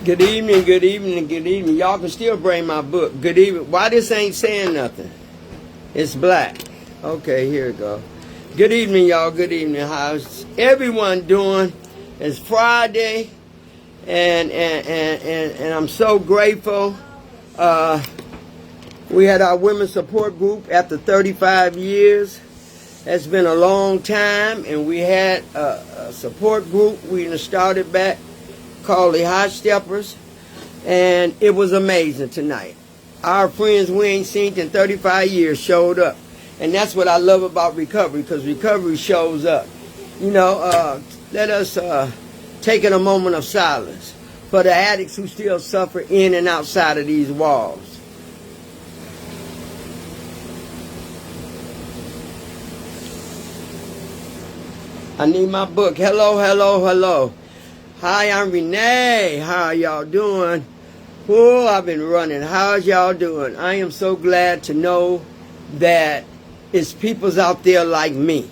Good evening, good evening, good evening. Y'all can still bring my book. Good evening. Why this ain't saying nothing? It's black. Okay, here we go. Good evening, y'all. Good evening. How's everyone doing? It's Friday, and I'm so grateful. We had our women's support group after 35 years. That's been a long time, and we had a support group. We started back called the Hot Steppers, and it was amazing tonight. Our friends we ain't seen in 35 years showed up, and that's what I love about recovery, because recovery shows up. You know, let us take a moment of silence for the addicts who still suffer in and outside of these walls. I need my book. Hello, hello, hello. Hi, I'm Renee. How are y'all doing? Oh, I've been running. How's y'all doing? I am so glad to know that it's peoples out there like me.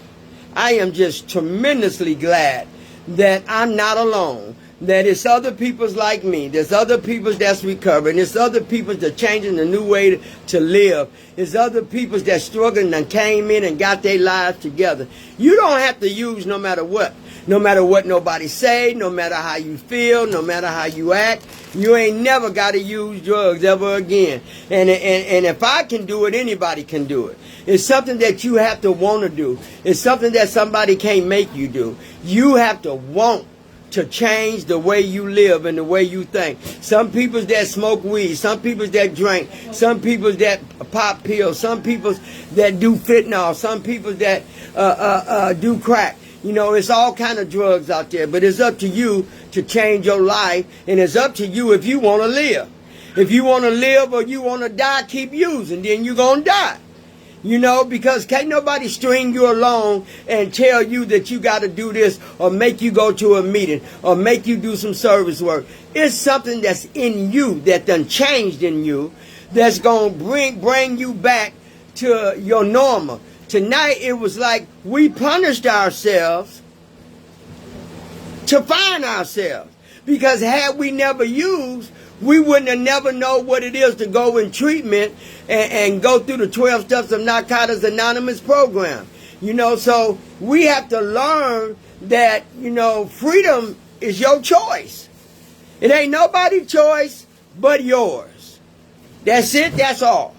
I am just tremendously glad that I'm not alone. That it's other peoples like me. There's other peoples that's recovering. There's other peoples that changing the new way to live. There's other peoples that struggling and came in and got their lives together. You don't have to use no matter what. No matter what nobody say, no matter how you feel, no matter how you act, you ain't never got to use drugs ever again. And if I can do it, anybody can do it. It's something that you have to want to do. It's something that somebody can't make you do. You have to want to change the way you live and the way you think. Some people that smoke weed, some people that drink, some people that pop pills, some people that do fentanyl, some people that do crack. You know, it's all kind of drugs out there, but it's up to you to change your life, and it's up to you if you want to live. If you want to live or you want to die, keep using, then you're going to die. You know, because can't nobody string you along and tell you that you got to do this or make you go to a meeting or make you do some service work. It's something that's in you that done changed in you that's going to bring you back to your normal. Tonight, it was like we punished ourselves to find ourselves. Because had we never used, we wouldn't have never know what it is to go in treatment and go through the 12 Steps of Narcotics Anonymous program. You know, so we have to learn that, you know, freedom is your choice. It ain't nobody's choice but yours. That's it, that's all.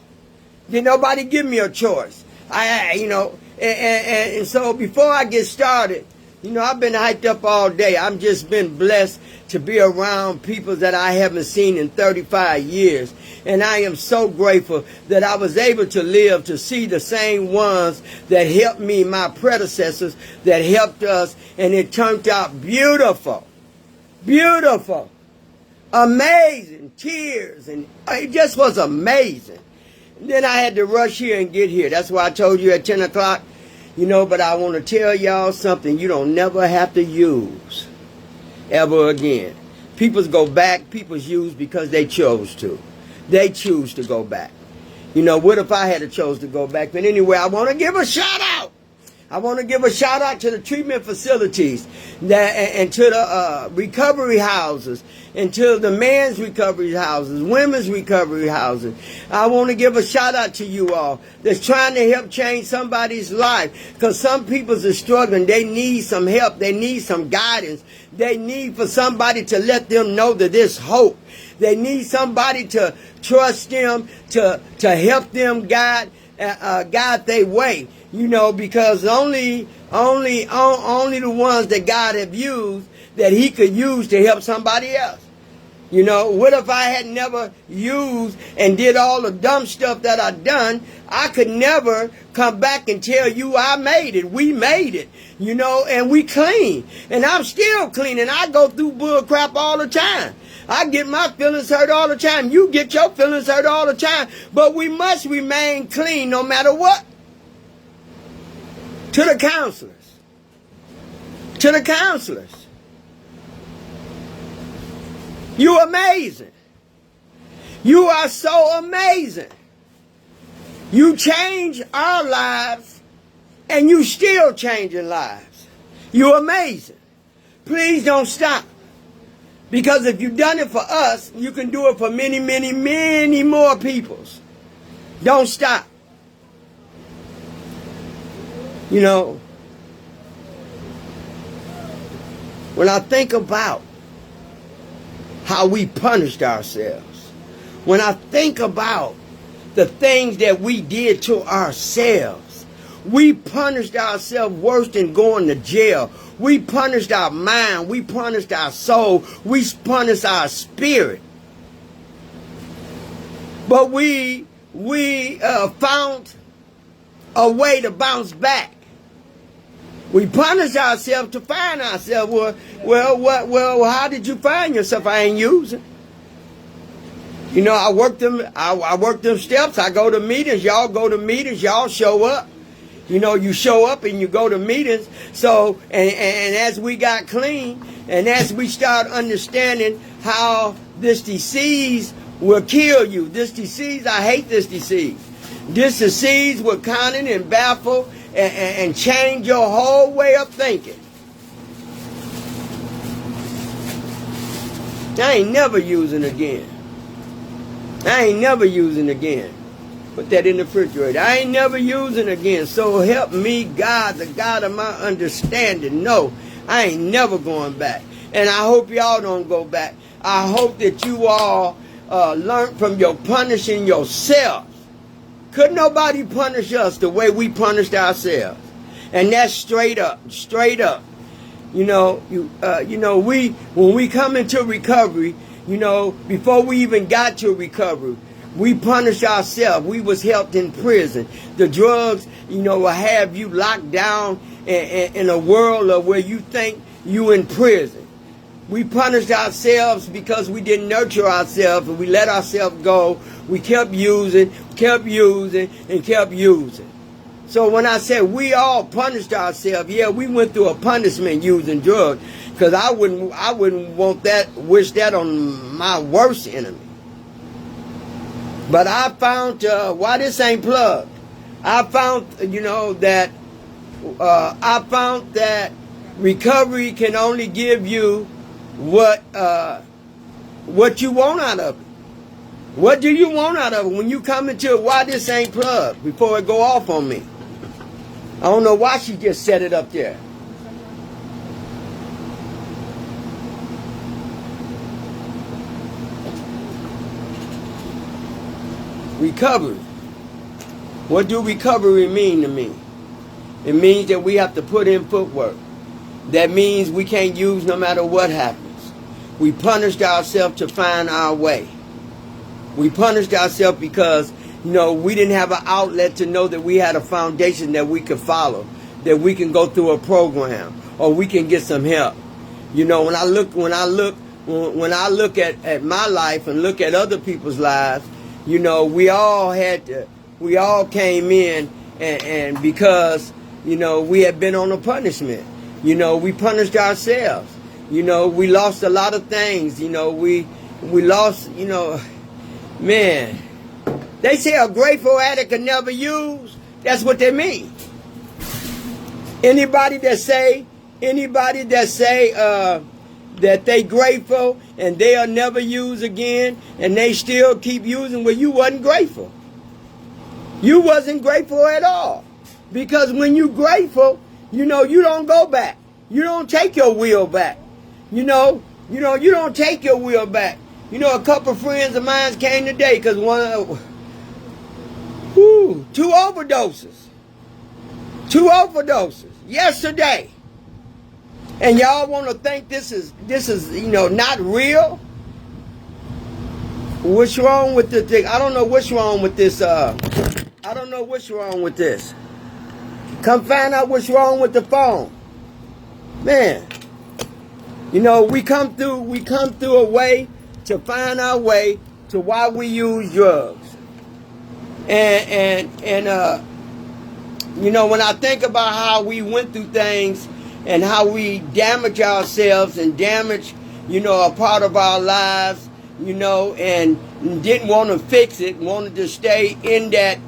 Did nobody give me a choice. And so before I get started, you know, I've been hyped up all day. I've just been blessed to be around people that I haven't seen in 35 years. And I am so grateful that I was able to live to see the same ones that helped me, my predecessors, that helped us. And it turned out beautiful. Beautiful. Amazing. Tears. And it just was amazing. And then I had to rush here and get here. That's why I told you at 10 o'clock. You know, but I want to tell y'all something you don't never have to use ever again. People's go back, people's use because they chose to. They choose to go back. You know, what if I had chose to go back? But anyway, I want to give a shout out. I want to give a shout out to the treatment facilities and to the recovery houses and to the men's recovery houses, women's recovery houses. I want to give a shout out to you all that's trying to help change somebody's life, because some people are struggling. They need some help. They need some guidance. They need for somebody to let them know that there's hope. They need somebody to trust them, to help them guide their way. You know, because only the ones that God have used that he could use to help somebody else. You know, what if I had never used and did all the dumb stuff that I done? I could never come back and tell you I made it. We made it, you know, and we clean. And I'm still clean, and I go through bull crap all the time. I get my feelings hurt all the time. You get your feelings hurt all the time. But we must remain clean no matter what. To the counselors. To the counselors. You're amazing. You are so amazing. You change our lives, and you still changing lives. You're amazing. Please don't stop. Because if you've done it for us, you can do it for many, many, many more peoples. Don't stop. You know, when I think about how we punished ourselves, when I think about the things that we did to ourselves, we punished ourselves worse than going to jail. We punished our mind. We punished our soul. We punished our spirit. But we found a way to bounce back. We punish ourselves to find ourselves. Well, how did you find yourself? I ain't using. You know, I work them steps. I go to meetings. Y'all go to meetings. Y'all show up. You know, you show up and you go to meetings. So, and as we got clean, and as we start understanding how this disease will kill you. This disease, I hate this disease. This disease will confound and baffle and change your whole way of thinking. I ain't never using again. I ain't never using again. Put that in the refrigerator. I ain't never using again. So help me God, the God of my understanding. No, I ain't never going back. And I hope y'all don't go back. I hope that you all learn from your punishing yourselves. Could nobody punish us the way we punished ourselves? And that's straight up, straight up. You know, when we come into recovery, you know, before we even got to recovery, we punished ourselves. We was held in prison. The drugs, you know, will have you locked down in a world of where you think you in prison. We punished ourselves because we didn't nurture ourselves and we let ourselves go. We kept using, and kept using. So when I said we all punished ourselves, yeah, we went through a punishment using drugs. Because I wouldn't wish that on my worst enemy. But I found, why this ain't plugged? I found, you know, that recovery can only give you what you want out of it. What do you want out of it when you come into it? Why this ain't plugged before it go off on me? I don't know why she just set it up there. Recovery. What do recovery mean to me? It means that we have to put in footwork. That means we can't use no matter what happens. We punished ourselves to find our way. We punished ourselves because, you know, we didn't have an outlet to know that we had a foundation that we could follow, that we can go through a program, or we can get some help. You know, when I look at my life and look at other people's lives, you know, we all came in and because, you know, we had been on a punishment. You know, we punished ourselves. You know, we lost a lot of things. You know, we lost, you know, man. They say a grateful addict can never use. That's what they mean. Anybody that say that they grateful and they'll never use again and they still keep using, well, you wasn't grateful. You wasn't grateful at all. Because when you grateful, you know, you don't go back. You don't take your will back. You know, you don't take your will back. You know, a couple of friends of mine came today because two overdoses yesterday. And y'all want to think this is, you know, not real? What's wrong with the thing? I don't know what's wrong with this. I don't know what's wrong with this. Come find out what's wrong with the phone. Man, you know, we come through a way to find our way to why we use drugs. And you know, when I think about how we went through things and how we damage ourselves and damage, you know, a part of our lives, you know, and didn't want to fix it, wanted to stay in that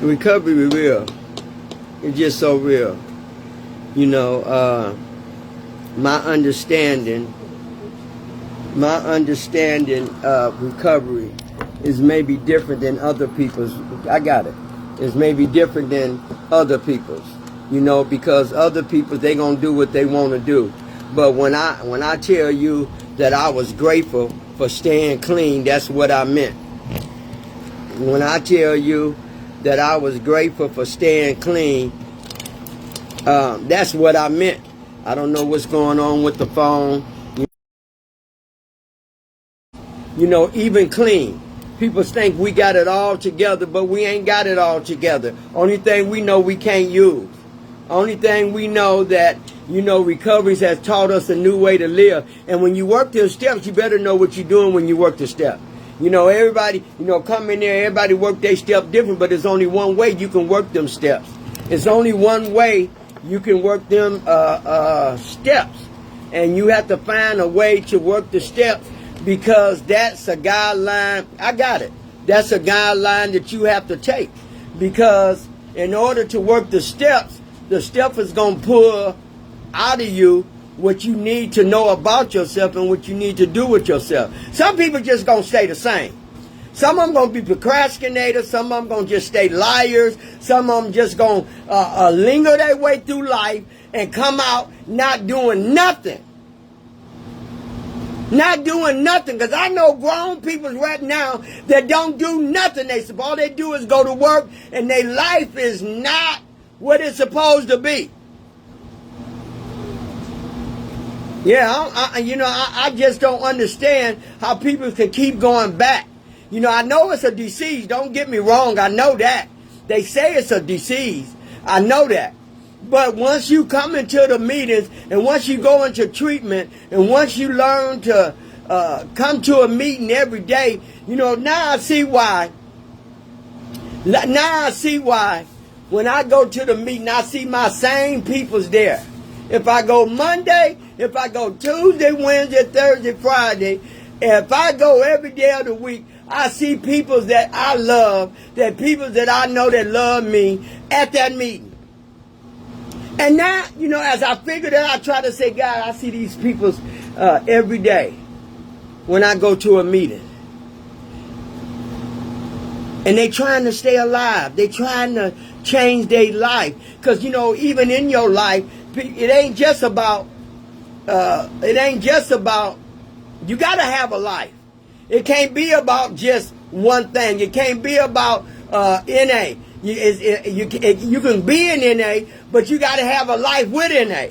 recovery real. It's just so real. You know, my understanding of recovery is maybe different than other people's. I got it. It's maybe different than other people's. You know, because other people, they gonna do what they want to do. But when I tell you that I was grateful for staying clean, that's what I meant. When I tell you that I was grateful for staying clean, that's what I meant. I don't know what's going on with the phone. You know, even clean. People think we got it all together, but we ain't got it all together. Only thing we know we can't use. Only thing we know that, you know, recovery has taught us a new way to live. And when you work the steps, you better know what you're doing when you work the steps. You know, everybody, you know, come in there, everybody work their step different, but there's only one way you can work them steps. It's only one way you can work them steps. And you have to find a way to work the steps, because that's a guideline. I got it. That's a guideline that you have to take. Because in order to work the step is going to pull out of you what you need to know about yourself and what you need to do with yourself. Some people just going to stay the same. Some of them going to be procrastinators. Some of them going to just stay liars. Some of them just going to linger their way through life and come out not doing nothing. Not doing nothing. Because I know grown people right now that don't do nothing. All they do is go to work, and their life is not what it's supposed to be. Yeah, I just don't understand how people can keep going back. You know, I know it's a disease. Don't get me wrong. I know that. They say it's a disease. I know that. But once you come into the meetings, and once you go into treatment, and once you learn to come to a meeting every day, you know, now I see why. Now I see why. When I go to the meeting, I see my same peoples there. If I go Monday, if I go Tuesday, Wednesday, Thursday, Friday, if I go every day of the week, I see people that I love, that people that I know that love me at that meeting. And now, you know, as I figure that, I try to say, God, I see these people every day when I go to a meeting. And they trying to stay alive. They trying to change their life. Because, you know, even in your life, it ain't just about, you got to have a life. It can't be about just one thing. It can't be about NA. You can be in NA, but you got to have a life with NA.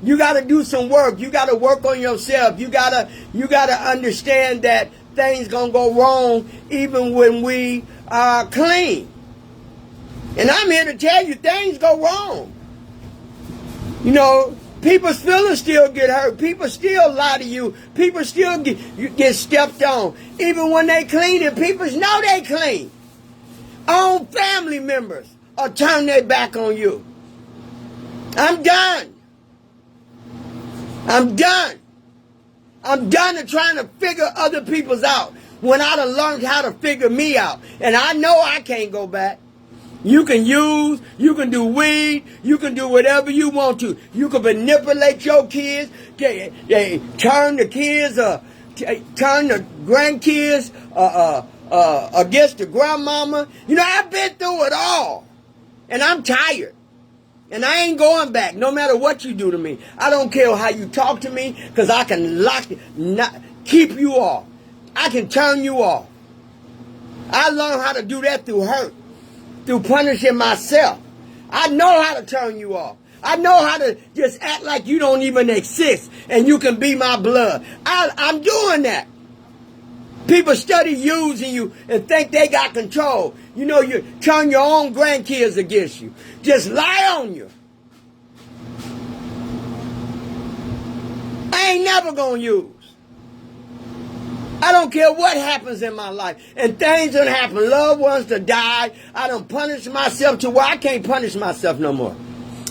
You got to do some work. You got to work on yourself. You got to understand that things going to go wrong even when we are clean. And I'm here to tell you, things go wrong. You know, people's feelings still get hurt. People still lie to you. People still get stepped on. Even when they clean, and people know they clean. Own family members will turn their back on you. I'm done. I'm done. I'm done of trying to figure other people's out when I done learned how to figure me out. And I know I can't go back. You can use, you can do weed, you can do whatever you want to. You can manipulate your kids, turn the kids, turn the grandkids against the grandmama. You know, I've been through it all. And I'm tired. And I ain't going back, no matter what you do to me. I don't care how you talk to me, because I can keep you off. I can turn you off. I learned how to do that through hurt, through punishing myself. I know how to turn you off. I know how to just act like you don't even exist and you can be my blood. I'm doing that. People study using you and think they got control. You know, you turn your own grandkids against you. Just lie on you. I ain't never gonna use. I don't care what happens in my life. And things done happen. Loved ones to die. I done punished myself to where I can't punish myself no more.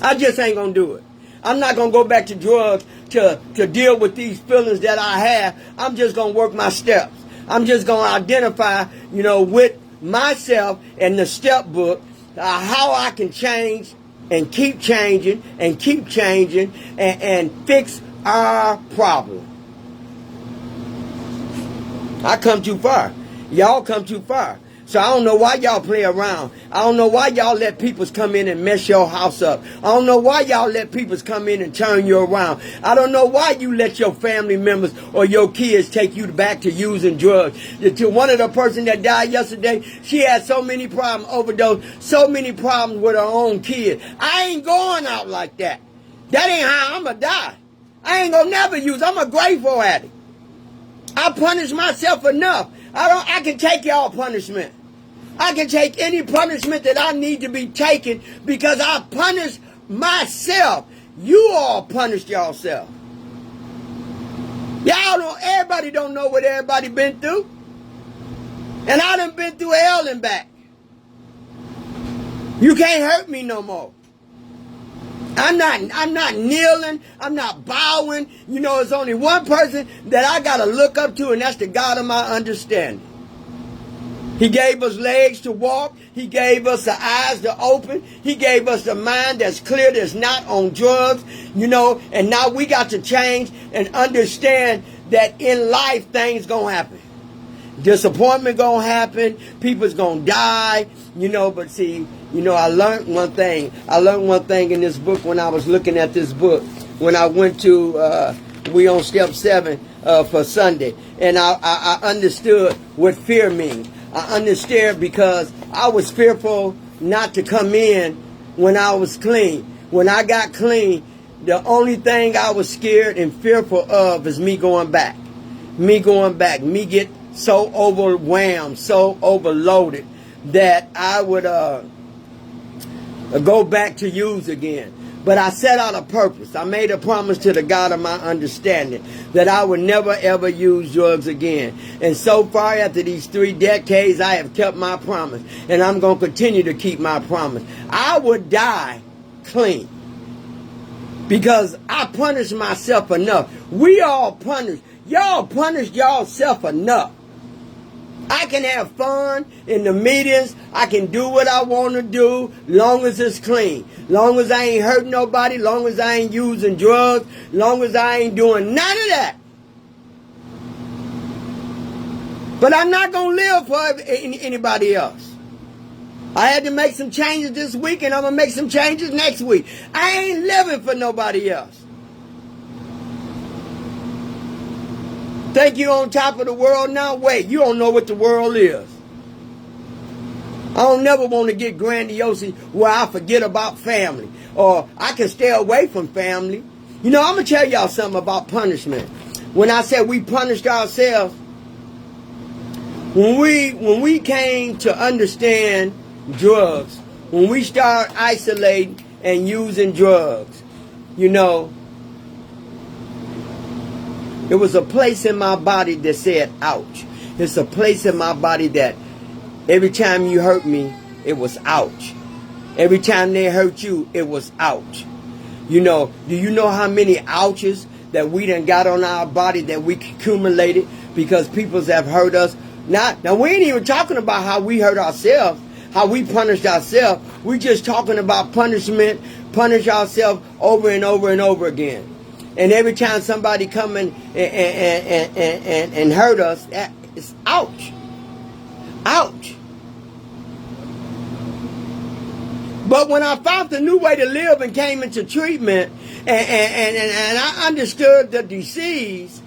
I just ain't gonna do it. I'm not gonna go back to drugs to deal with these feelings that I have. I'm just gonna work my steps. I'm just going to identify, you know, with myself and the step book, how I can change and keep changing and fix our problem. I come too far. Y'all come too far. So I don't know why y'all play around. I don't know why y'all let people come in and mess your house up. I don't know why y'all let people come in and turn you around. I don't know why you let your family members or your kids take you back to using drugs. To one of the person that died yesterday, she had so many problems, overdose, so many problems with her own kids. I ain't going out like that. That ain't how I'm going to die. I ain't going to never use. I'm a grateful addict. I punish myself enough. I can take y'all punishment. I can take any punishment that I need to be taken because I punish myself. You all punished yourself. Y'all don't, everybody don't know what everybody been through. And I done been through hell and back. You can't hurt me no more. I'm not kneeling. I'm not bowing. You know, it's only one person that I got to look up to, and that's the God of my understanding. He gave us legs to walk. He gave us the eyes to open. He gave us the mind that's clear, that's not on drugs, you know, and now we got to change and understand that in life things gonna happen. Disappointment gonna happen. People's gonna die, you know, but see, you know, I learned one thing. I learned one thing in this book when I was looking at this book. When I went to, we on step 7 for Sunday, and I understood what fear means. I understand because I was fearful not to come in when I was clean. When I got clean, the only thing I was scared and fearful of is me going back. Me going back. Me get so overwhelmed, so overloaded that I would go back to use again. But I set out a purpose. I made a promise to the God of my understanding that I would never ever use drugs again. And so far after these 3 decades, I have kept my promise. And I'm going to continue to keep my promise. I would die clean. Because I punished myself enough. We all punished. Y'all punished yourself enough. I can have fun in the meetings. I can do what I want to do long as it's clean. Long as I ain't hurting nobody. Long as I ain't using drugs. Long as I ain't doing none of that. But I'm not going to live for anybody else. I had to make some changes this week and I'm going to make some changes next week. I ain't living for nobody else. Think you on top of the world now? Wait, you don't know what the world is. I don't never want to get grandiose where I forget about family. Or I can stay away from family. You know, I'm going to tell y'all something about punishment. When I said we punished ourselves, when we came to understand drugs, when we start isolating and using drugs, you know, it was a place in my body that said, ouch. It's a place in my body that every time you hurt me, it was ouch. Every time they hurt you, it was ouch. You know, do you know how many ouches that we done got on our body that we accumulated because people have hurt us? Now we ain't even talking about how we hurt ourselves, how we punished ourselves. We just talking about punishment, punish ourselves over and over and over again. And every time somebody come in and hurt us, it's ouch. Ouch. But when I found the new way to live and came into treatment and I understood the disease,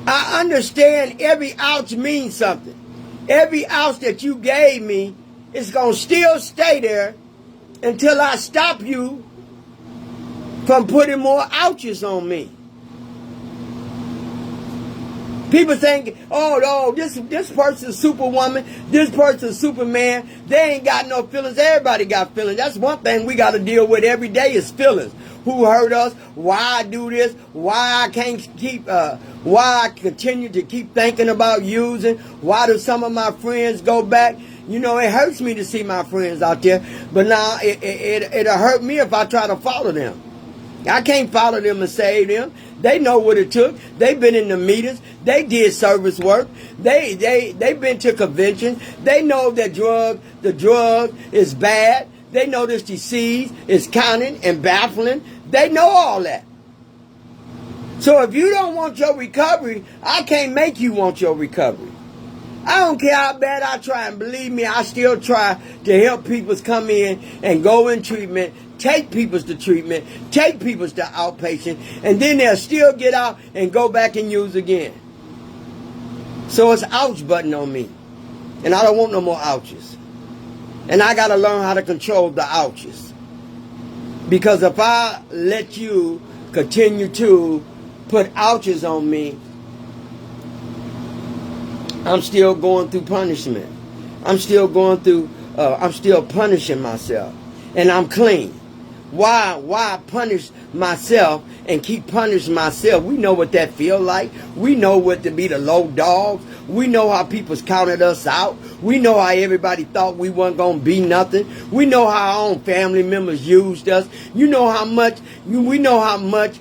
I understand every ouch means something. Every ouch that you gave me is going to still stay there until I stop you from putting more ouches on me. People think, oh, no, this person's Superwoman, this person's Superman. They ain't got no feelings. Everybody got feelings. That's one thing we got to deal with every day is feelings. Who hurt us? Why I do this? Why I can't keep? Why I continue to keep thinking about using? Why do some of my friends go back? You know, it hurts me to see my friends out there. But now it'll hurt me if I try to follow them. I can't follow them and save them. They know what it took. They've been in the meetings. They did service work. They've been to conventions. They know that the drug is bad. They know this disease is counting and baffling. They know all that. So if you don't want your recovery, I can't make you want your recovery. I don't care how bad I try, and believe me, I still try to help people come in and go in treatment, take people to treatment, take people to outpatient, and then they'll still get out and go back and use again. So it's ouch button on me. And I don't want no more ouches. And I got to learn how to control the ouches. Because if I let you continue to put ouches on me, I'm still going through punishment. I'm still going through, I'm still punishing myself. And I'm clean. Why punish myself and keep punishing myself? We know what that feel like. We know what to be the low dogs. We know how people's counted us out. We know how everybody thought we weren't going to be nothing. We know how our own family members used us. You know how much, we know how much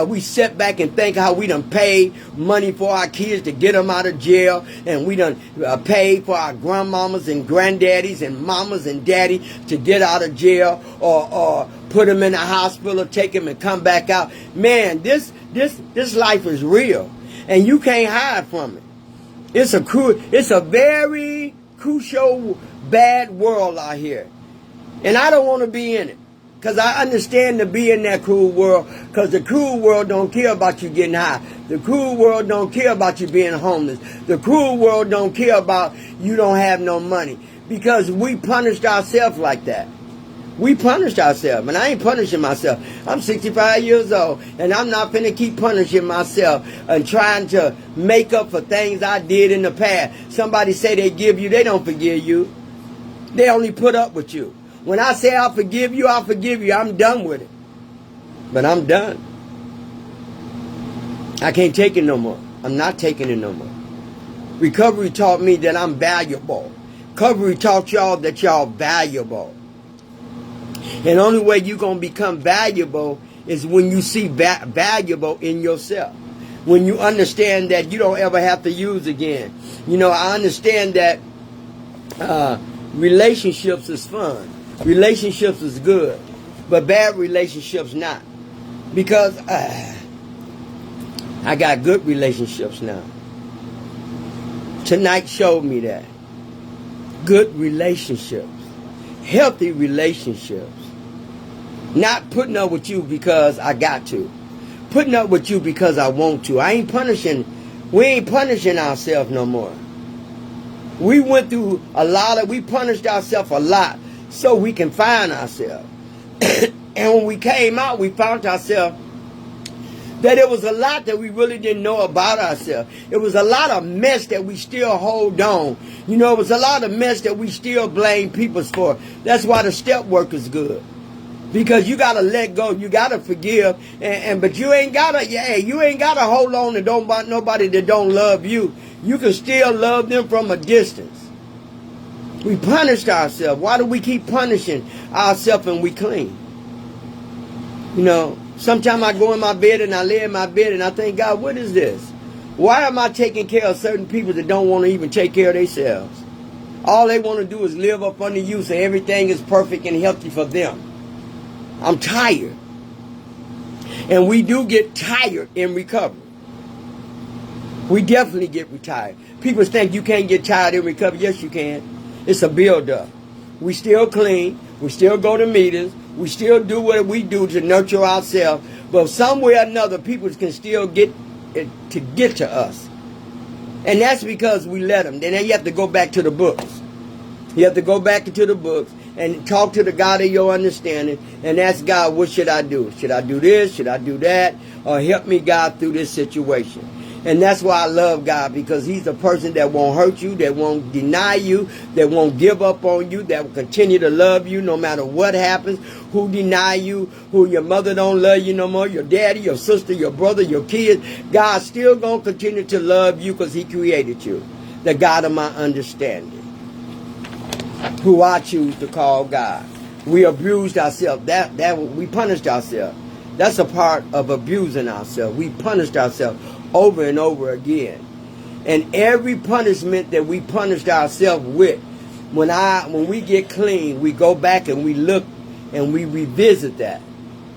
we sit back and think how we done paid money for our kids to get them out of jail. And we done paid for our grandmamas and granddaddies and mamas and daddy to get out of jail or put them in the hospital, take them and come back out. Man, this life is real. And you can't hide from it. It's a very crucial, bad world out here. And I don't want to be in it. Because I understand to be in that cruel world. Because the cruel world don't care about you getting high. The cruel world don't care about you being homeless. The cruel world don't care about you don't have no money. Because we punished ourselves like that. We punished ourselves, and I ain't punishing myself. I'm 65 years old, and I'm not finna keep punishing myself and trying to make up for things I did in the past. Somebody say they give you, they don't forgive you. They only put up with you. When I say I forgive you, I forgive you. I'm done with it. But I'm done. I can't take it no more. I'm not taking it no more. Recovery taught me that I'm valuable. Recovery taught y'all that y'all valuable. And the only way you're going to become valuable is when you see valuable in yourself. When you understand that you don't ever have to use again. You know, I understand that relationships is fun. Relationships is good. But bad relationships not. Because I got good relationships now. Tonight showed me that. Good relationships. Healthy relationships. Not putting up with you because I got to. Putting up with you because I want to. We ain't punishing ourselves no more. We went through we punished ourselves a lot so we can find ourselves. And when we came out, we found ourselves that it was a lot that we really didn't know about ourselves. It was a lot of mess that we still hold on. You know, it was a lot of mess that we still blame people for. That's why the step work is good. Because you gotta let go, you gotta forgive, but you ain't gotta hold on to nobody that don't love you. You can still love them from a distance. We punished ourselves. Why do we keep punishing ourselves and we clean? You know, sometimes I go in my bed and I lay in my bed and I think, God, what is this? Why am I taking care of certain people that don't want to even take care of themselves? All they want to do is live up under you so everything is perfect and healthy for them. I'm tired. And we do get tired in recovery. We definitely get retired. People think you can't get tired in recovery. Yes, you can. It's a build-up. We still clean. We still go to meetings. We still do what we do to nurture ourselves. But some way or another, people can still get to us. And that's because we let them. Then you have to go back to the books. You have to go back into the books and talk to the God of your understanding and ask God, what should I do? Should I do this? Should I do that? Or help me, God, through this situation. And that's why I love God, because he's a person that won't hurt you, that won't deny you, that won't give up on you, that will continue to love you no matter what happens, who deny you, who your mother don't love you no more, your daddy, your sister, your brother, your kids. God's still going to continue to love you because he created you, the God of my understanding, who I choose to call God. We abused ourselves. That we punished ourselves. That's a part of abusing ourselves. We punished ourselves over and over again. And every punishment that we punished ourselves with when we get clean, we go back and we look and we revisit that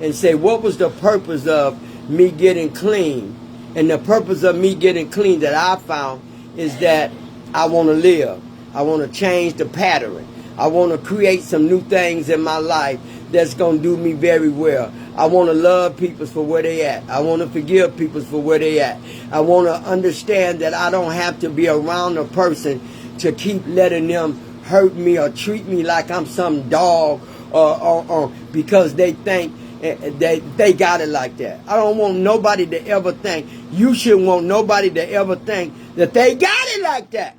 and say, what was the purpose of me getting clean? And the purpose of me getting clean that I found is that I want to live. I want to change the pattern. I want to create some new things in my life that's going to do me very well. I want to love people for where they at. I want to forgive people for where they at. I want to understand that I don't have to be around a person to keep letting them hurt me or treat me like I'm some dog or because they think they got it like that. I don't want nobody to ever think. You shouldn't want nobody to ever think that they got it like that.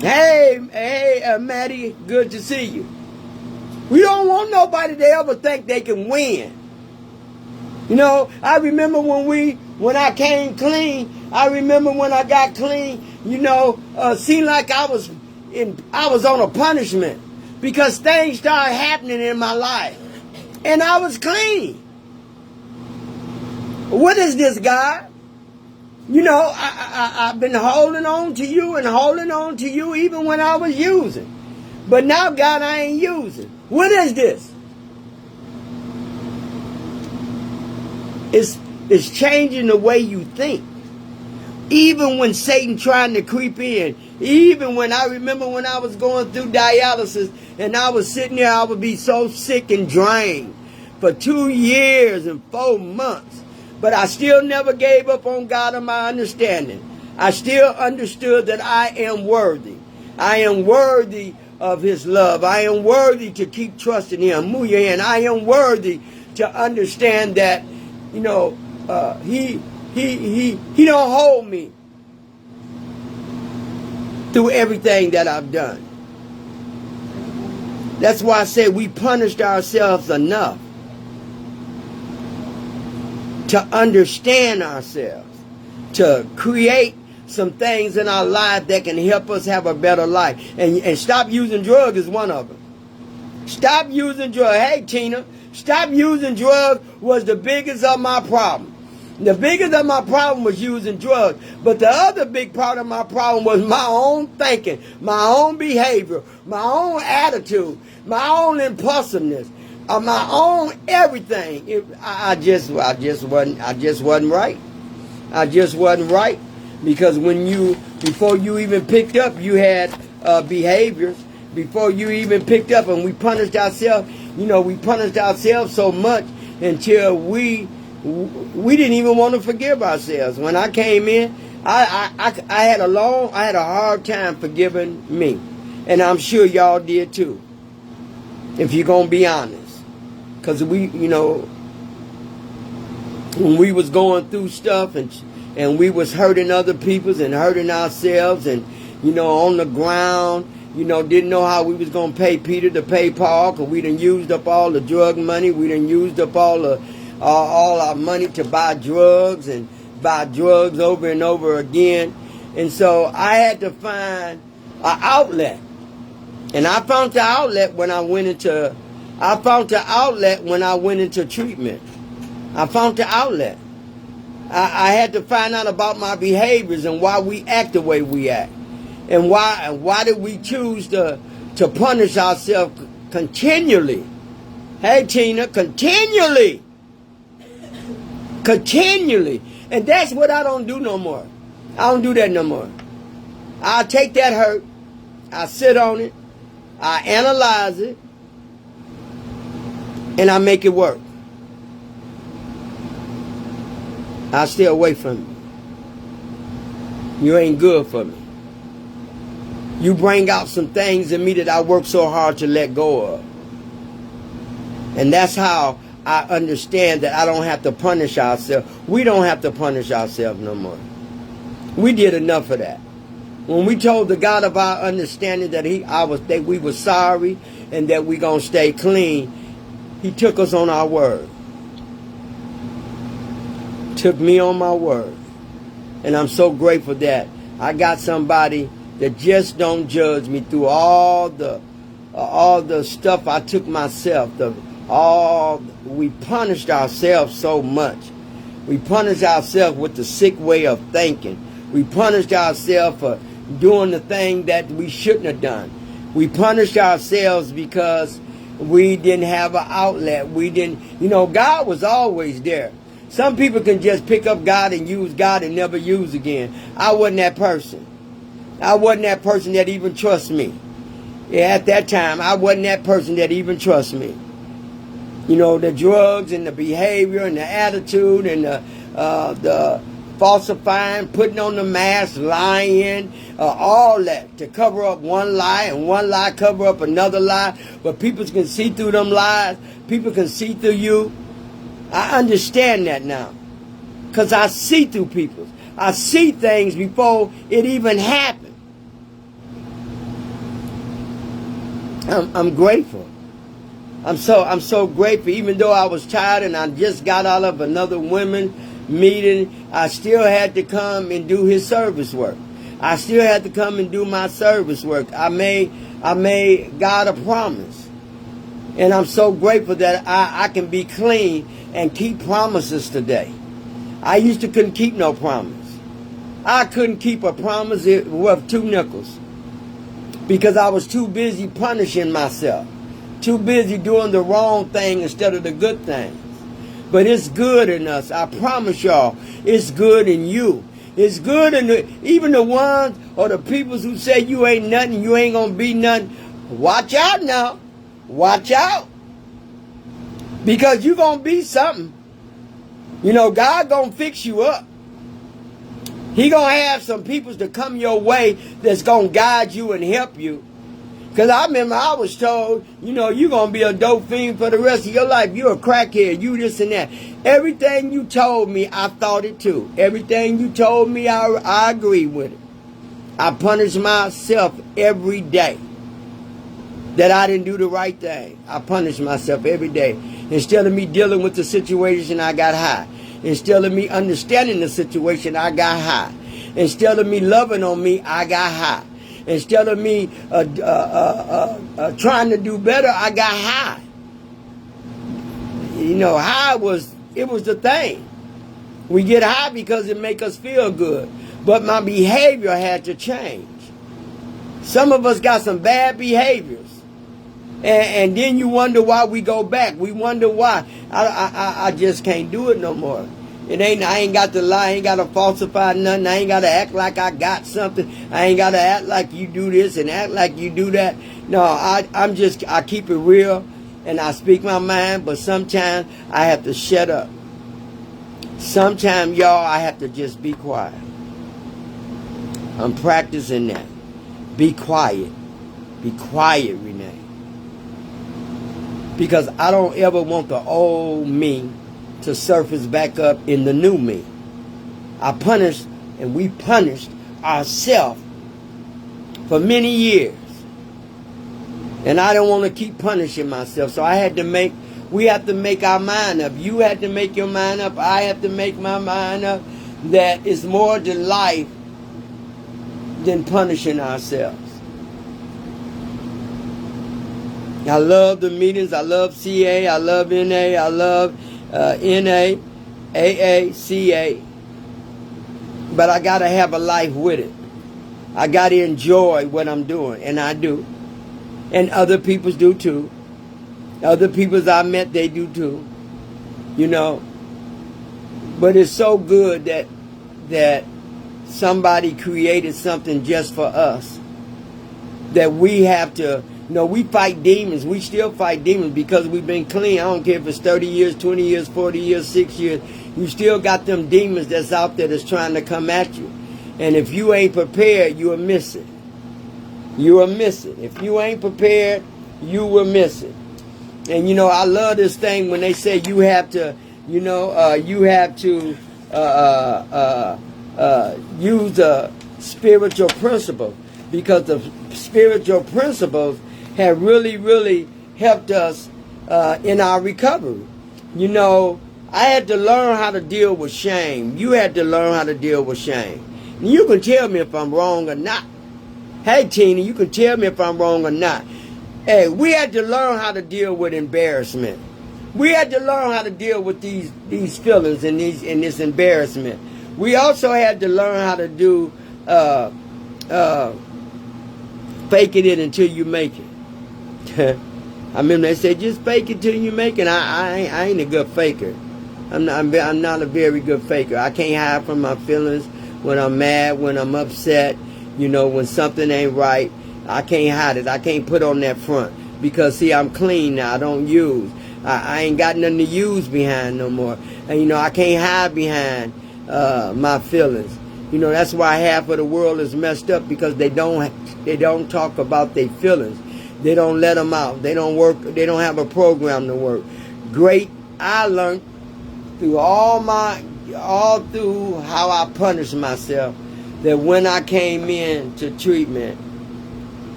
Hey, Maddie, good to see you. We don't want nobody to ever think they can win. You know, I remember when I came clean. I remember when I got clean. You know, seemed like I was on a punishment because things started happening in my life, and I was clean. What is this, God? You know, I've been holding on to you and holding on to you even when I was using. But now, God, I ain't using. What is this? It's changing the way you think. Even when Satan trying to creep in. Even when I remember when I was going through dialysis and I was sitting there, I would be so sick and drained for 2 years and 4 months. But I still never gave up on God and my understanding. I still understood that I am worthy. I am worthy of His love. I am worthy to keep trusting Him. And I am worthy to understand that, you know, He don't hold me through everything that I've done. That's why I said we punished ourselves enough to understand ourselves, to create some things in our life that can help us have a better life. And stop using drugs is one of them. Stop using drugs. Hey, Tina, stop using drugs was the biggest of my problem. The biggest of my problem was using drugs. But the other big part of my problem was my own thinking, my own behavior, my own attitude, my own impulsiveness, my own everything. I just wasn't right. I just wasn't right. Because before you even picked up, you had behaviors. Before you even picked up, and we punished ourselves. You know, we punished ourselves so much until we didn't even want to forgive ourselves. When I came in, I had a hard time forgiving me, and I'm sure y'all did too. If you're gonna be honest, because you know, when we was going through stuff and we was hurting other people's and hurting ourselves, and you know, on the ground, you know, didn't know how we was gonna pay Peter to pay Paul, because we done used up all the drug money, we done used up all our money to buy drugs and buy drugs over and over again. And so I had to find an outlet. And I found the outlet when I went into treatment. I found the outlet. I had to find out about my behaviors and why we act the way we act. And why did we choose to punish ourselves continually? Hey, Tina, continually. Continually. And that's what I don't do no more. I don't do that no more. I take that hurt, I sit on it, I analyze it, and I make it work. I stay away from you. You ain't good for me. You bring out some things in me that I work so hard to let go of. And that's how I understand that I don't have to punish ourselves. We don't have to punish ourselves no more. We did enough of that. When we told the God of our understanding that we were sorry and that we gonna stay clean, He took us on our word. Took me on my word. And I'm so grateful that I got somebody that just don't judge me through all the stuff I took myself. We punished ourselves so much. We punished ourselves with the sick way of thinking. We punished ourselves for doing the thing that we shouldn't have done. We punished ourselves because we didn't have an outlet. We didn't, God was always there. Some people can just pick up God and use God and never use again. I wasn't that person. I wasn't that person that even trusts me. Yeah, at that time, I wasn't that person that even trusts me. The drugs and the behavior and the attitude and the falsifying, putting on the mask, lying, all that to cover up one lie, and one lie cover up another lie. But people can see through them lies. People can see through you. I understand that now, because I see through people. I see things before it even happened. I'm grateful. I'm so grateful. Even though I was tired and I just got out of another women meeting, I still had to come and do his service work. I still had to come and do my service work. I made God a promise. And I'm so grateful that I can be clean and keep promises today. I used to couldn't keep no promise. I couldn't keep a promise worth 2 nickels because I was too busy punishing myself. Too busy doing the wrong thing instead of the good things. But it's good in us. I promise y'all, it's good in you. It's good in even the ones or the people who say you ain't nothing, you ain't going to be nothing. Watch out now. Watch out. Because you're going to be something. God going to fix you up. He going to have some people to come your way that's going to guide you and help you. Because I remember I was told, you're going to be a dope fiend for the rest of your life. You're a crackhead. You this and that. Everything you told me, I thought it too. Everything you told me, I agree with it. I punish myself every day that I didn't do the right thing. I punish myself every day. Instead of me dealing with the situation, I got high. Instead of me understanding the situation, I got high. Instead of me loving on me, I got high. Instead of me trying to do better, I got high. High was the thing. We get high because it make us feel good. But my behavior had to change. Some of us got some bad behaviors. And then you wonder why we go back. We wonder why. I just can't do it no more. I ain't got to lie. I ain't got to falsify nothing. I ain't got to act like I got something. I ain't got to act like you do this and act like you do that. No, I keep it real and I speak my mind, but sometimes I have to shut up. Sometimes, y'all, I have to just be quiet. I'm practicing that. Be quiet. Be quiet, Renee. Because I don't ever want the old me to surface back up in the new me. We punished ourselves for many years. And I don't want to keep punishing myself. So we have to make our mind up. You have to make your mind up. I have to make my mind up that it's more to life than punishing ourselves. I love the meetings. I love CA. I love NA. I love NA, AA, CA. But I got to have a life with it. I got to enjoy what I'm doing. And I do. And other people do too. Other people I met, they do too. But it's so good that somebody created something just for us. That we have to... we fight demons. We still fight demons because we've been clean. I don't care if it's 30 years, 20 years, 40 years, 6 years. You still got them demons that's out there that's trying to come at you. And if you ain't prepared, you will miss it. You will miss it. If you ain't prepared, you will miss it. And I love this thing when they say you have to, use a spiritual principle. Because the spiritual principles have really, really helped us in our recovery. I had to learn how to deal with shame. You had to learn how to deal with shame. And you can tell me if I'm wrong or not. Hey, Tina, you can tell me if I'm wrong or not. Hey, we had to learn how to deal with embarrassment. We had to learn how to deal with these feelings and this embarrassment. We also had to learn how to do faking it until you make it. I remember they said, just fake it till you make it. I ain't a good faker. I'm not a very good faker. I can't hide from my feelings when I'm mad, when I'm upset, when something ain't right. I can't hide it. I can't put on that front. Because, see, I'm clean now. I don't use. I ain't got nothing to use behind no more. And, I can't hide behind my feelings. That's why half of the world is messed up, because they don't talk about their feelings. They don't let them out. They don't work. They don't have a program to work. I learned through all through how I punished myself, that when I came in to treatment,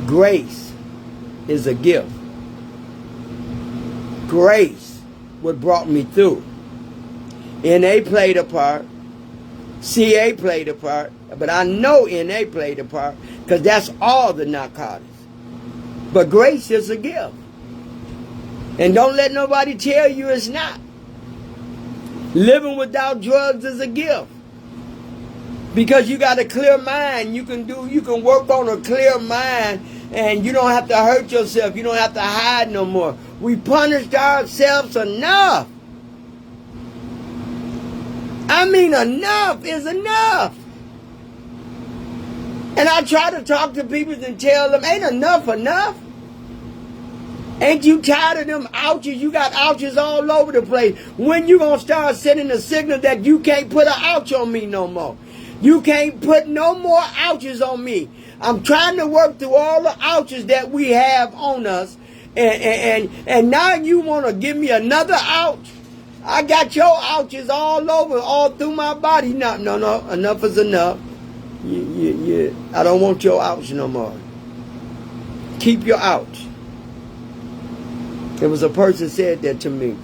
grace is a gift. Grace what brought me through. NA played a part. CA played a part. But I know NA played a part, because that's all the narcotics. But grace is a gift. And don't let nobody tell you it's not. Living without drugs is a gift. Because you got a clear mind. You can work on a clear mind, and you don't have to hurt yourself. You don't have to hide no more. We punished ourselves enough. I mean, enough is enough. And I try to talk to people and tell them, ain't enough enough? Ain't you tired of them ouches? You got ouches all over the place. When you gonna start sending a signal that you can't put an ouch on me no more? You can't put no more ouches on me. I'm trying to work through all the ouches that we have on us. And now you want to give me another ouch? I got your ouches all over, all through my body. No, enough is enough. I don't want your ouch no more. Keep your ouch. There was a person said that to me,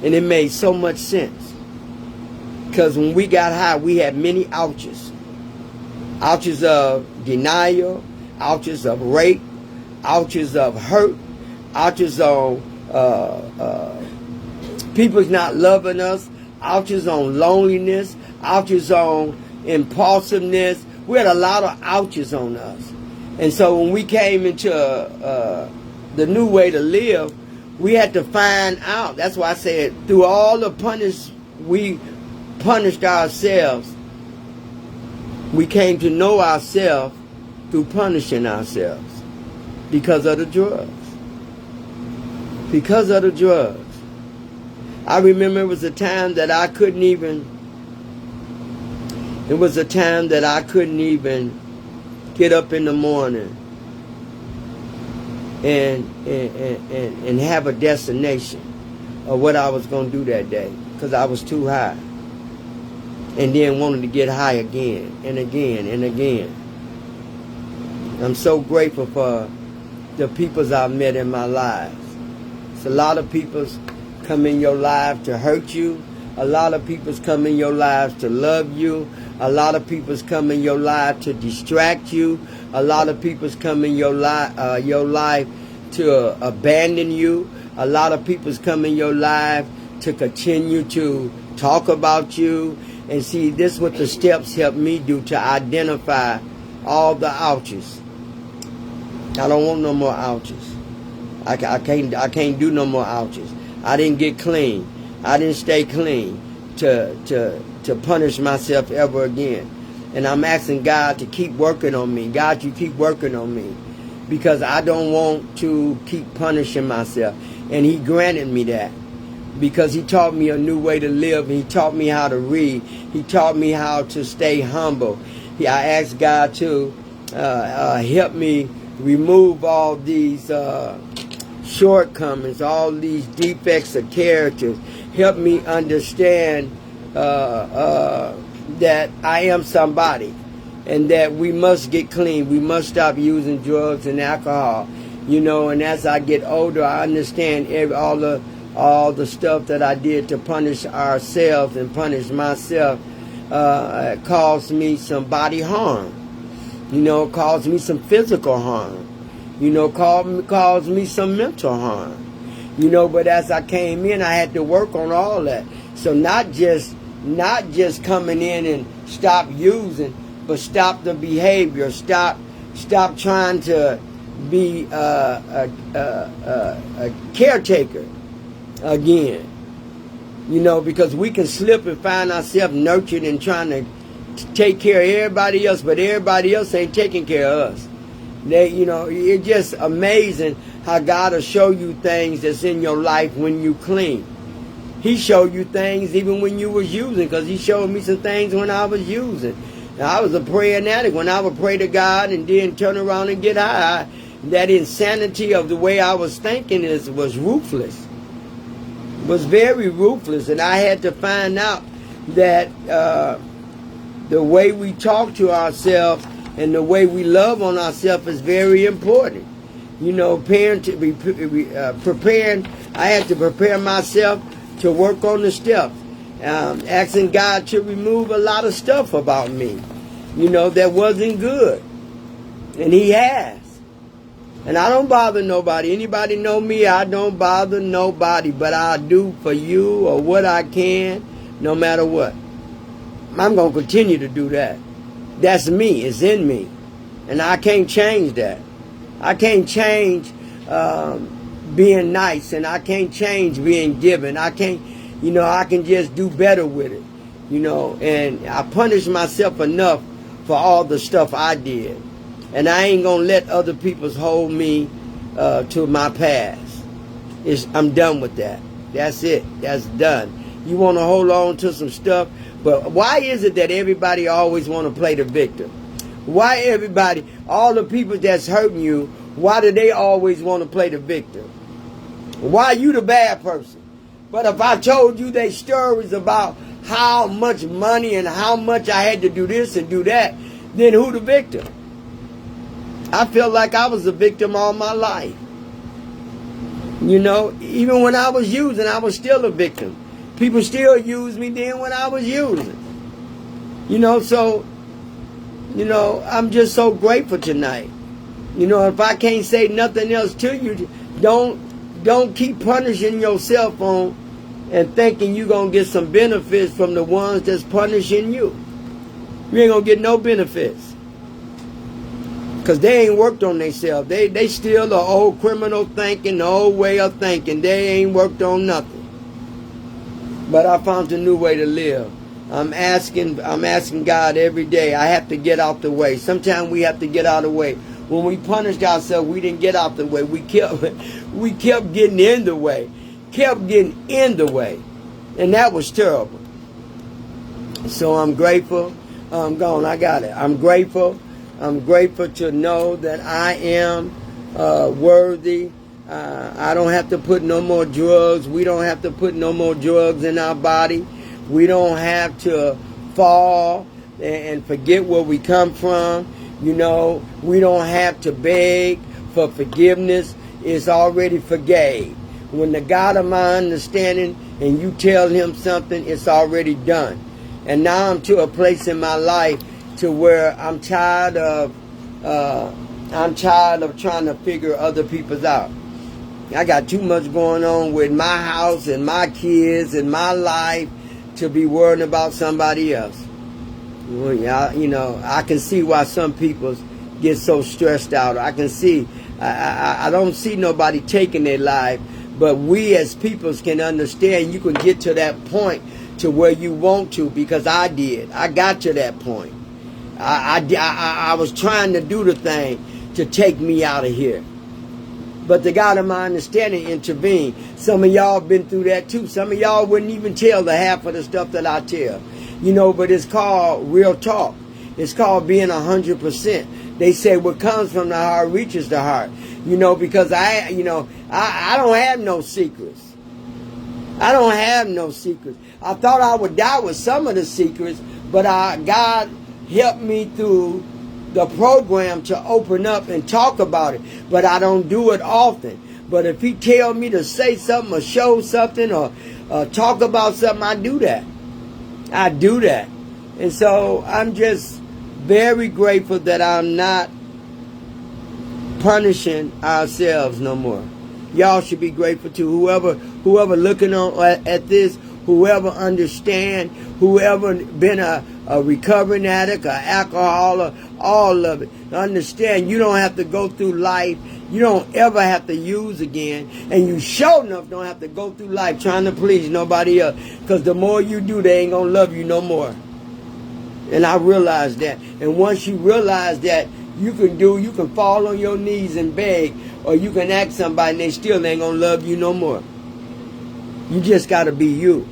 and it made so much sense. Because when we got high, we had many ouches. Ouches of denial, ouches of rape, ouches of hurt, ouches on people's not loving us, ouches on loneliness, ouches on impulsiveness. We had a lot of ouches on us. And so when we came into the new way to live, we had to find out. That's why I said, through all the we punished ourselves. We came to know ourselves through punishing ourselves because of the drugs. Because of the drugs. I remember it was a time that I couldn't even get up in the morning and have a destination of what I was going to do that day, because I was too high. And then wanted to get high again and again and again. I'm so grateful for the peoples I've met in my lives. It's a lot of peoples come in your life to hurt you. A lot of peoples come in your lives to love you. A lot of peoples come in your life to distract you. A lot of peoples come in your life to abandon you. A lot of peoples come in your life to continue to talk about you. And see, this is what the steps help me do, to identify all the ouches. I don't want no more ouches. I can't do no more ouches. I didn't get clean. I didn't stay clean to punish myself ever again. And I'm asking God to keep working on me. God, you keep working on me, because I don't want to keep punishing myself. And He granted me that, because He taught me a new way to live. And He taught me how to read. He taught me how to stay humble. I asked God to help me remove all these shortcomings, all these defects of character. Help me understand that I am somebody, and that we must get clean. We must stop using drugs and alcohol. And as I get older, I understand all the stuff that I did to punish ourselves and punish myself caused me some body harm. Caused me some physical harm. Caused me some mental harm. But as I came in, I had to work on all that. So not just coming in and stop using, but stop the behavior. Stop trying to be a caretaker again. You know, because we can slip and find ourselves nurtured and trying to take care of everybody else, but everybody else ain't taking care of us. You know, it's just amazing how God will show you things that's in your life when you clean. He showed you things even when you was using, because he showed me some things when I was using. Now, I was a praying addict. When I would pray to God and then turn around and get high, that insanity of the way I was thinking was ruthless. Was very ruthless, and I had to find out that the way we talk to ourselves and the way we love on ourselves is very important. You know, preparing. I had to prepare myself to work on the steps, asking God to remove a lot of stuff about me, you know, that wasn't good, and He has. And I don't bother nobody. Anybody know me? I don't bother nobody, but I do for you or what I can, no matter what. I'm going to continue to do that. That's me. It's in me. And I can't change that. I can't change being nice, and I can't change being giving. I can't, you know, I can just do better with it, you know. And I punish myself enough for all the stuff I did. And I ain't going to let other people hold me to my past. I'm done with that. That's it. That's done. You want to hold on to some stuff, but why is it that everybody always want to play the victim? Why everybody, all the people that's hurting you, why do they always want to play the victim? Why are you the bad person? But if I told you they stories about how much money and how much I had to do this and do that, then who the victim? I felt like I was a victim all my life. You know, even when I was using, I was still a victim. People still use me then when I was using. You know, so, you know, I'm just so grateful tonight. You know, if I can't say nothing else to you, don't keep punishing yourself on and thinking you're going to get some benefits from the ones that's punishing you. You ain't going to get no benefits. Because they ain't worked on themselves. They still the old criminal thinking, the old way of thinking. They ain't worked on nothing. But I found a new way to live. I'm asking God every day. I have to get out the way. Sometimes we have to get out of the way. When we punished ourselves, we didn't get out the way. We kept getting in the way. Kept getting in the way. And that was terrible. So I'm grateful. I'm gone. I got it. I'm grateful. I'm grateful to know that I am worthy. I don't have to put no more drugs. We don't have to put no more drugs in our body. We don't have to fall and forget where we come from. You know, we don't have to beg for forgiveness. It's already forgave. When the God of my understanding and you tell him something, it's already done. And now I'm to a place in my life to where I'm tired of trying to figure other people's out. I got too much going on with my house and my kids and my life to be worrying about somebody else. Well, you know, I can see why some people get so stressed out. I can see, I don't see nobody taking their life, but we as peoples can understand you can get to that point to where you want to, because I did. I got to that point. I was trying to do the thing to take me out of here. But the God of my understanding intervened. Some of y'all been through that too. Some of y'all wouldn't even tell the half of the stuff that I tell. You know, but it's called real talk. It's called being 100%. They say what comes from the heart reaches the heart. You know, because I don't have no secrets. I don't have no secrets. I thought I would die with some of the secrets, but God helped me through the program to open up and talk about it. But I don't do it often. But if he tell me to say something or show something or talk about something, I do that. I do that. And so I'm just very grateful that I'm not punishing ourselves no more. Y'all should be grateful too. Whoever looking on at this, whoever understand, whoever been a recovering addict, or alcoholic, all of it. Understand, you don't have to go through life. You don't ever have to use again. And you sure enough don't have to go through life trying to please nobody else. Because the more you do, they ain't going to love you no more. And I realized that. And once you realize that, you can fall on your knees and beg, or you can ask somebody and they still ain't going to love you no more. You just got to be you.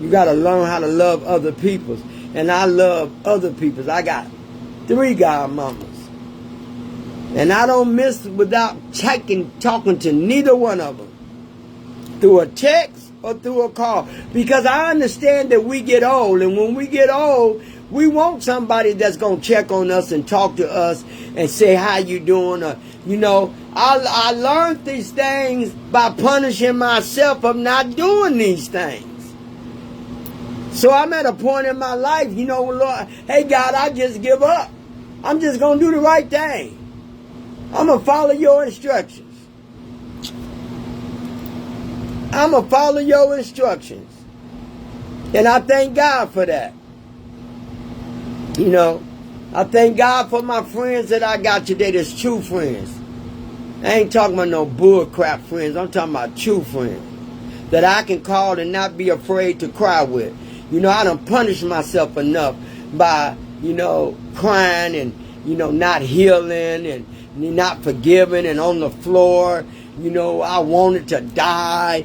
You got to learn how to love other people. And I love other people. I got 3 godmamas. And I don't miss without talking to neither one of them. Through a text or through a call. Because I understand that we get old. And when we get old, we want somebody that's going to check on us and talk to us and say, how you doing? Or, I learned these things by punishing myself of not doing these things. So I'm at a point in my life, Lord, hey, God, I just give up. I'm just going to do the right thing. I'm going to follow your instructions. I'm going to follow your instructions. And I thank God for that. I thank God for my friends that I got today that's true friends. I ain't talking about no bull crap friends. I'm talking about true friends that I can call and not be afraid to cry with. I done punished myself enough by, crying and, not healing and not forgiving and on the floor. I wanted to die,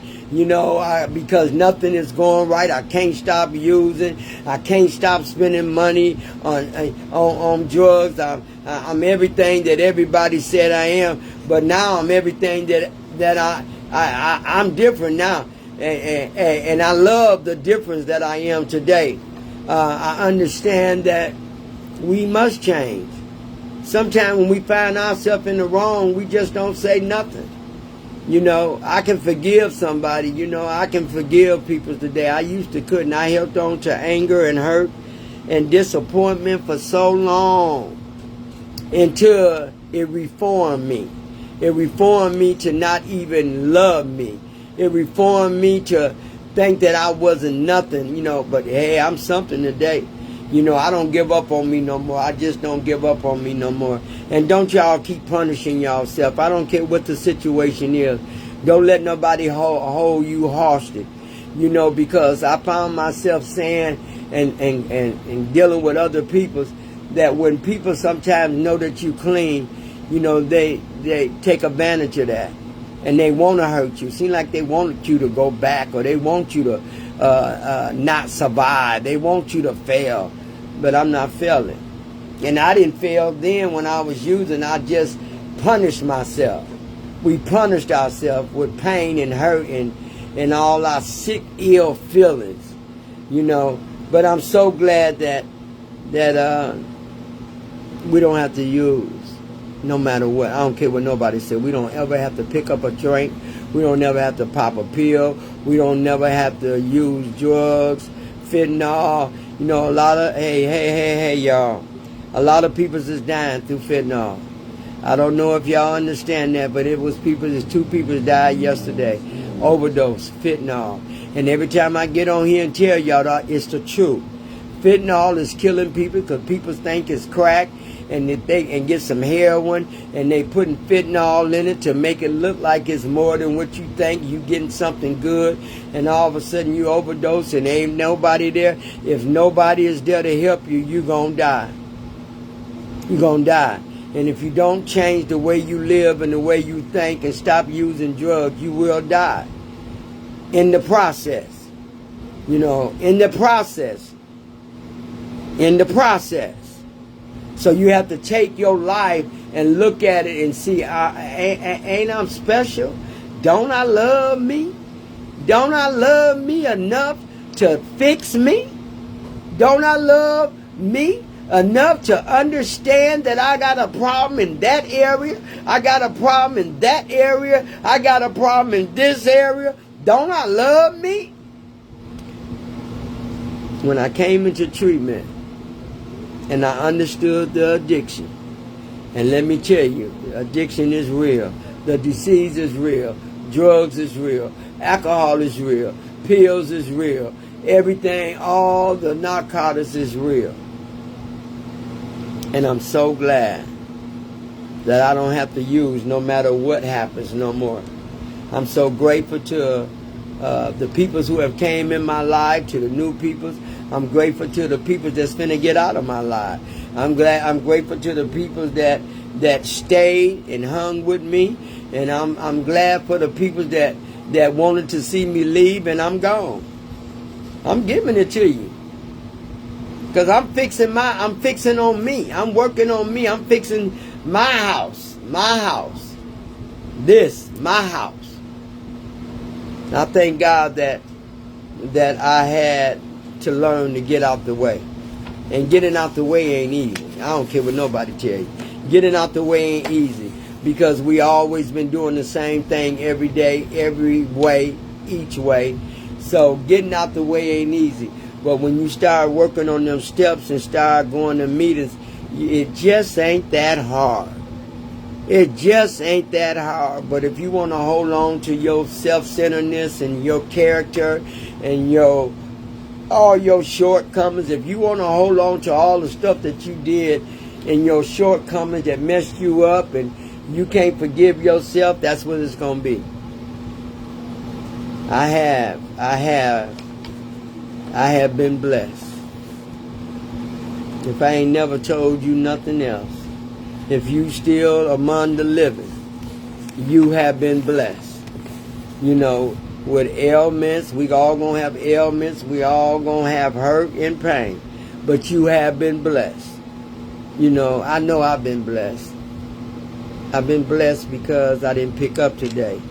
because nothing is going right. I can't stop using. I can't stop spending money on drugs. I'm everything that everybody said I am, but now I'm everything that I'm different now. And I love the difference that I am today. I understand that we must change. Sometimes when we find ourselves in the wrong, we just don't say nothing. I can forgive somebody. I can forgive people today. I used to couldn't. I held on to anger and hurt and disappointment for so long until it reformed me. It reformed me to not even love me. It reformed me to think that I wasn't nothing, but hey, I'm something today. I don't give up on me no more. I just don't give up on me no more. And don't y'all keep punishing yourself. I don't care what the situation is. Don't let nobody hold you hostage. Because I found myself saying and dealing with other people that when people sometimes know that you clean, they take advantage of that. And they want to hurt you. Seem like they want you to go back, or they want you to not survive. They want you to fail. But I'm not failing. And I didn't fail then when I was using. I just punished myself. We punished ourselves with pain and hurt and all our sick, ill feelings. But I'm so glad that we don't have to use. No matter what. I don't care what nobody said. We don't ever have to pick up a drink. We don't never have to pop a pill. We don't never have to use drugs, fentanyl. A lot of, hey, y'all. A lot of people is dying through fentanyl. I don't know if y'all understand that, but there's 2 people that died yesterday. Overdose, fentanyl. And every time I get on here and tell y'all, it's the truth. Fentanyl is killing people because people think it's crack. And get some heroin, and they putting fentanyl in it to make it look like it's more than what you think. You getting something good, and all of a sudden you overdose, and ain't nobody there. If nobody is there to help you, you gonna die. You gonna die. And if you don't change the way you live and the way you think and stop using drugs, you will die. In the process, in the process. So you have to take your life and look at it and see, ain't I special? Don't I love me? Don't I love me enough to fix me? Don't I love me enough to understand that I got a problem in that area? I got a problem in that area. I got a problem in this area. Don't I love me? When I came into treatment, and I understood the addiction. And let me tell you, addiction is real. The disease is real. Drugs is real. Alcohol is real. Pills is real. everything, all the narcotics is real. And I'm so glad that I don't have to use no matter what happens no more. I'm so grateful to the peoples who have came in my life, to the new peoples. I'm grateful to the people that's finna get out of my life. I'm grateful to the people that stayed and hung with me, and I'm glad for the people that wanted to see me leave, and I'm gone. I'm giving it to you. Because I'm fixing on me. I'm working on me. I'm fixing my house. My house. This, my house. I thank God that I had to learn to get out the way. And getting out the way ain't easy. I don't care what nobody tell you. Getting out the way ain't easy. Because we always been doing the same thing every day, every way, each way. So getting out the way ain't easy. But when you start working on them steps and start going to meetings, it just ain't that hard. It just ain't that hard. But if you want to hold on to your self-centeredness and your character and all your shortcomings, if you want to hold on to all the stuff that you did and your shortcomings that messed you up and you can't forgive yourself, that's what it's going to be. I have been blessed. If I ain't never told you nothing else, if you still among the living, you have been blessed. You know, with ailments, we all gonna have ailments, we all gonna have hurt and pain, but you have been blessed. You know I've been blessed. I've been blessed because I didn't pick up today.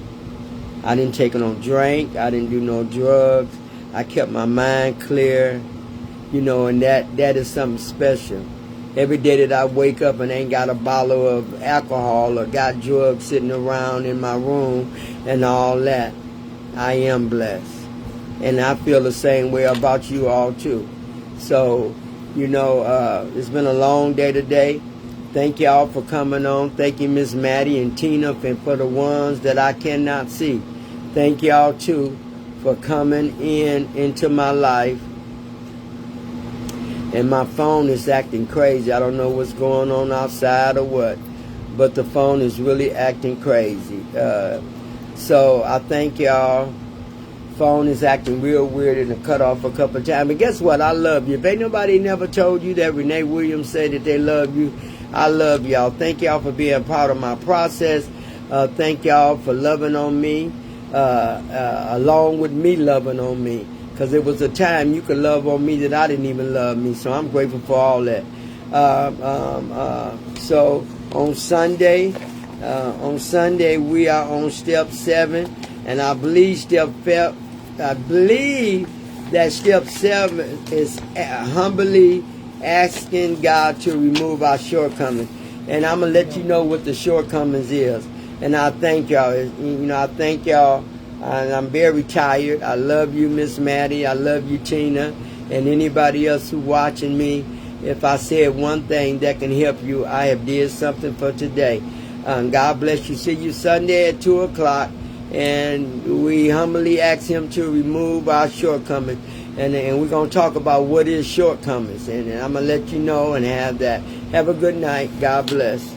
I didn't take no drink, I didn't do no drugs. I kept my mind clear, you know, and that is something special. Every day that I wake up and ain't got a bottle of alcohol or got drugs sitting around in my room and all that, I am blessed. And I feel the same way about you all too. So, you know, it's been a long day today. Thank y'all for coming on. Thank you, Miss Maddie and Tina, and for the ones that I cannot see. Thank y'all too for coming into my life. And my phone is acting crazy. I don't know what's going on outside or what, but the phone is really acting crazy. So I thank y'all. Phone is acting real weird and it cut off a couple of times. But guess what? I love you. If ain't nobody never told you that Renee Williams said that they love you, I love y'all. Thank y'all for being part of my process. Thank y'all for loving on me, along with me loving on me. Because there was a time you could love on me that I didn't even love me. So I'm grateful for all that. So on Sunday we are on step 7. And I believe that step 7 is humbly asking God to remove our shortcomings. And I'm going to let you know what the shortcomings is. And I thank y'all. You know, I thank y'all. And I'm very tired. I love you, Miss Maddie. I love you, Tina. And anybody else who watching me. If I said one thing that can help you, I have did something for today. God bless you. See you Sunday at 2 o'clock. And we humbly ask him to remove our shortcomings. And we're going to talk about what is shortcomings. And I'm going to let you know and have that. Have a good night. God bless.